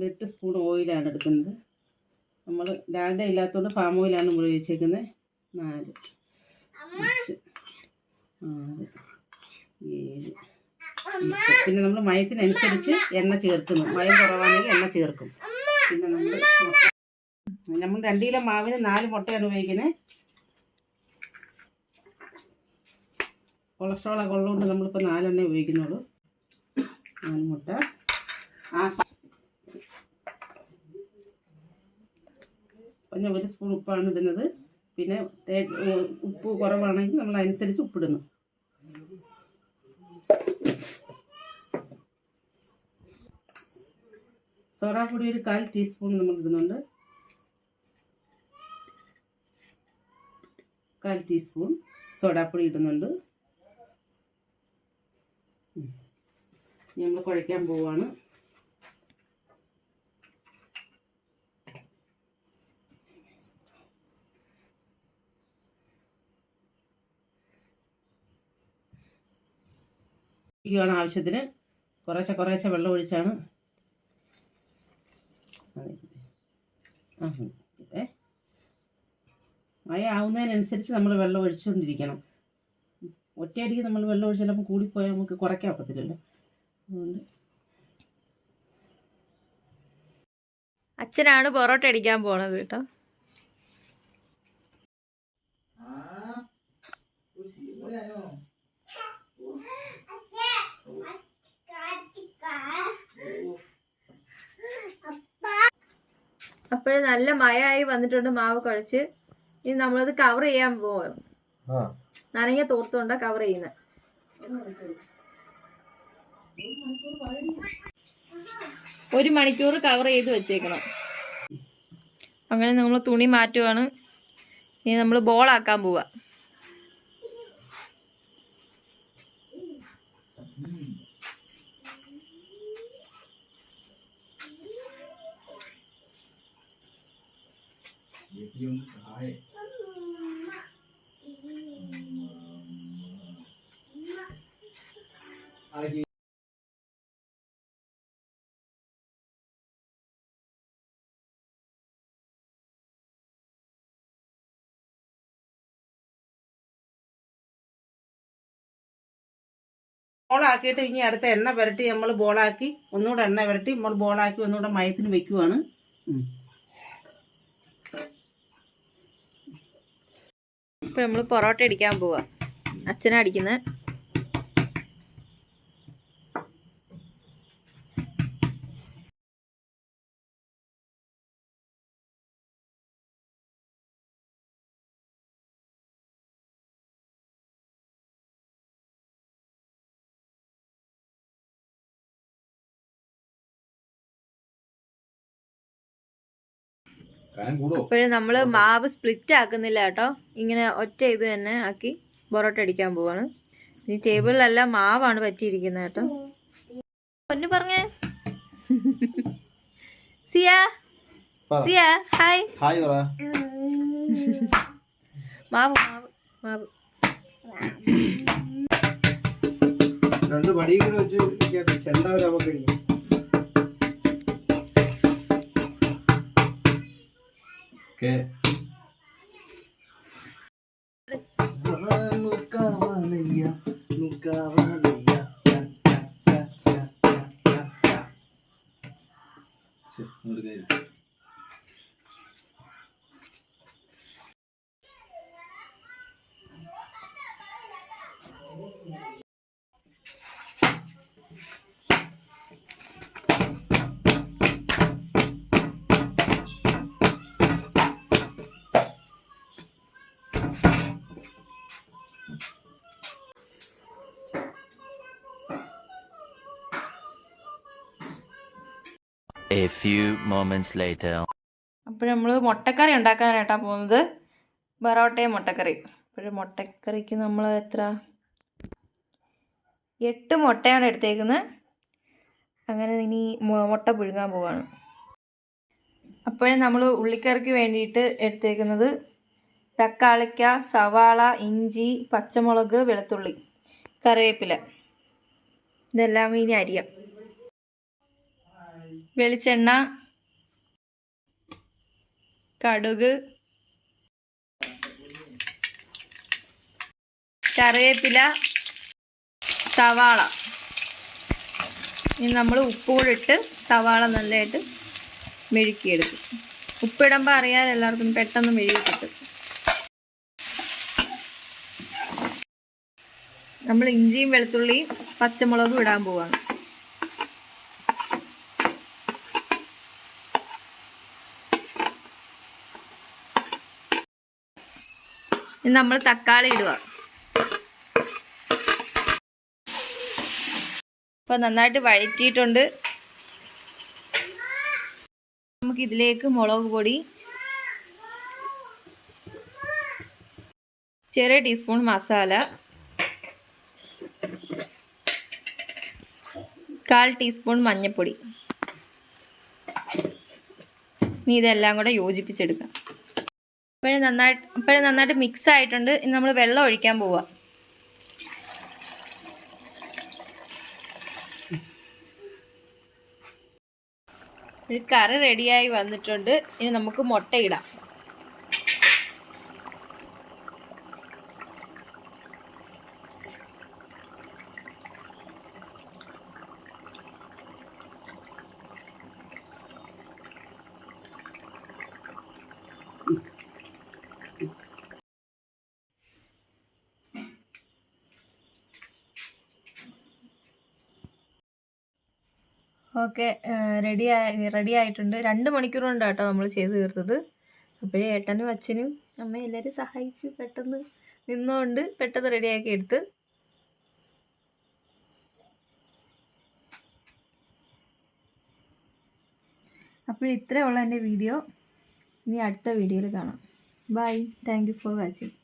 8 spoon ഓയിലാണ് എടുക്കുന്നത്. നമ്മൾ ഡാൽഡ ഇല്ലാത്തതുകൊണ്ട് പാം ഓയിലാണ് ഉപയോഗിച്ചേക്കുന്നത്. 4 5 6 7 പിന്നെ നമ്മൾ മയത്തിനനുസരിച്ച് എണ്ണ ചേർക്കുന്നു. മയം കുറവാണെങ്കിൽ എണ്ണ ചേർക്കും. പിന്നെ നമ്മൾ 2 കിലോ മാവിന് 4 മുട്ടയാണ് ഉപയോഗിക്കുന്നത്. കൊളസ്ട്രോളൊക്കെ ഉള്ളതുകൊണ്ട് നമ്മളിപ്പോൾ 4 എണ്ണ ഉപയോഗിക്കുന്നുള്ളൂ. 4 മുട്ട. പിന്നെ 1 സ്പൂൺ ഉപ്പാണ് ഇടുന്നത്. പിന്നെ ഉപ്പ് കുറവാണെങ്കിൽ നമ്മൾ അനുസരിച്ച് ഉപ്പിടുന്നു. സോഡാപ്പൊടി ഒരു 1/4 ടീസ്പൂൺ നമ്മൾ ഇടുന്നുണ്ട്. 1/4 ടീസ്പൂൺ സോഡാപ്പൊടി ഇടുന്നുണ്ട്. നമ്മൾ കുഴയ്ക്കാൻ പോവുകയാണ്. ആവശ്യത്തിന് കുറേശ്ശെ വെള്ളം ഒഴിച്ചാണ് മയ ആവുന്നതിനനുസരിച്ച് നമ്മൾ വെള്ളം ഒഴിച്ചുകൊണ്ടിരിക്കണം. ഒറ്റയടിക്ക് നമ്മൾ വെള്ളം ഒഴിച്ചാൽ നമുക്ക് കൂടിപ്പോയാൽ നമുക്ക് കുറയ്ക്കാൻ ഒക്കത്തില്ലല്ലോ. അതുകൊണ്ട് അച്ഛനാണ് പൊറോട്ട അടിക്കാൻ പോണത് കേട്ടോ. അപ്പോഴേ നല്ല മയമായി വന്നിട്ടുണ്ട് മാവ് കുഴച്ച്. ഇനി നമ്മളത് കവർ ചെയ്യാൻ പോവാണ്. നനഞ്ഞ തോർത്തുകൊണ്ടാ കവർ ചെയ്യുന്നത്. 1 മണിക്കൂർ കവർ ചെയ്ത് വെച്ചേക്കണം. അങ്ങനെ നമ്മൾ തുണി മാറ്റുവാണ്. ഇനി നമ്മൾ ബോളാക്കാൻ പോവാ. ബോളാക്കിയിട്ട് ഇനി അടുത്ത എണ്ണ പുരട്ടി നമ്മൾ ബോളാക്കി ഒന്നുകൂടെ എണ്ണ പുരട്ടി നമ്മൾ ബോളാക്കി ഒന്നുകൂടെ മയത്തിന് വെക്കുവാണ്. ഇപ്പം നമ്മൾ പൊറോട്ട അടിക്കാൻ പോവാ. അച്ഛനാ അടിക്കുന്നത്. അപ്പോഴും നമ്മൾ മാവ് സ്പ്ലിറ്റ് ആക്കുന്നില്ല കേട്ടോ. ഇങ്ങനെ ഒറ്റ ഇത് തന്നെ ആക്കി പൊറോട്ട അടിക്കാൻ പോവാണ്. ഈ ടേബിളിലെല്ലാം മാവാണ് പറ്റിയിരിക്കുന്നത് കേട്ടോ. പൊന്നു പറഞ്ഞേ സിയ സിയ ഹായ്. മാവ് മാവ് മാവ് രണ്ട് പടികൾ വെച്ച് ചെണ്ടാവര നമുക്കടിക്കും. A few moments later. അപ്പോൾ നമ്മൾ മുട്ടക്കറി ഉണ്ടാക്കാനായിട്ടാണ് പോകുന്നത്. പൊറോട്ടയും മുട്ടക്കറി. അപ്പോൾ മുട്ടക്കറിക്ക് നമ്മൾ എത്ര 8 മുട്ടയാണ് എടുത്തേക്കുന്നത്. അങ്ങനെ ഇനി മുട്ട പുഴുങ്ങാൻ പോവാണ്. അപ്പോഴും നമ്മൾ ഉള്ളിക്കറിക്ക് വേണ്ടിയിട്ട് എടുത്തേക്കുന്നത് തക്കാളിക്ക, സവാള, ഇഞ്ചി, പച്ചമുളക്, വെളുത്തുള്ളി, കറിവേപ്പില. ഇതെല്ലാം ഇനി അരിയാം. വെളിച്ചെണ്ണ, കടുക്, കറിവേപ്പില, സവാള. ഇനി നമ്മൾ ഉപ്പ് കൂടെ ഇട്ട് സവാള നല്ലതായിട്ട് മെഴുക്കിയെടുക്കും. ഉപ്പിടുമ്പോൾ അറിയാതെ എല്ലാവർക്കും പെട്ടെന്ന് മെഴുകി കിട്ടും. നമ്മൾ ഇഞ്ചിയും വെളുത്തുള്ളിയും പച്ചമുളകും ഇടാൻ പോവാണ്. ഇനി നമ്മൾ തക്കാളി ഇടുക. അപ്പോൾ നന്നായിട്ട് വഴറ്റിയിട്ടുണ്ട്. നമുക്ക് ഇതിലേക്ക് മുളക് പൊടി, ചെറിയ ടീസ്പൂൺ മസാല, 1/4 ടീസ്പൂൺ മഞ്ഞൾപ്പൊടി. ഇനി ഇതെല്ലാം കൂടെ യോജിപ്പിച്ചെടുക്കാം. ഇപ്പോഴും നന്നായിട്ട് മിക്സ് ആയിട്ടുണ്ട്. ഇനി നമ്മൾ വെള്ളം ഒഴിക്കാൻ പോവാം. ഒരു കറി റെഡിയായി വന്നിട്ടുണ്ട്. ഇനി നമുക്ക് മുട്ടയിടാം. ഓക്കെ, റെഡി ആയിട്ടുണ്ട്. 2 മണിക്കൂർ കൊണ്ടാണ് കേട്ടോ നമ്മൾ ചെയ്ത് തീർത്തത്. അപ്പോഴേ ഏട്ടനും അച്ഛനും അമ്മയും എല്ലാവരും സഹായിച്ച് പെട്ടെന്ന് നിന്നുകൊണ്ട് പെട്ടെന്ന് റെഡിയാക്കി എടുത്ത്. അപ്പോൾ ഇത്രയേ ഉള്ളൂ എൻ്റെ വീഡിയോ. ഇനി അടുത്ത വീഡിയോയിൽ കാണാം. Bye. Thank you for watching.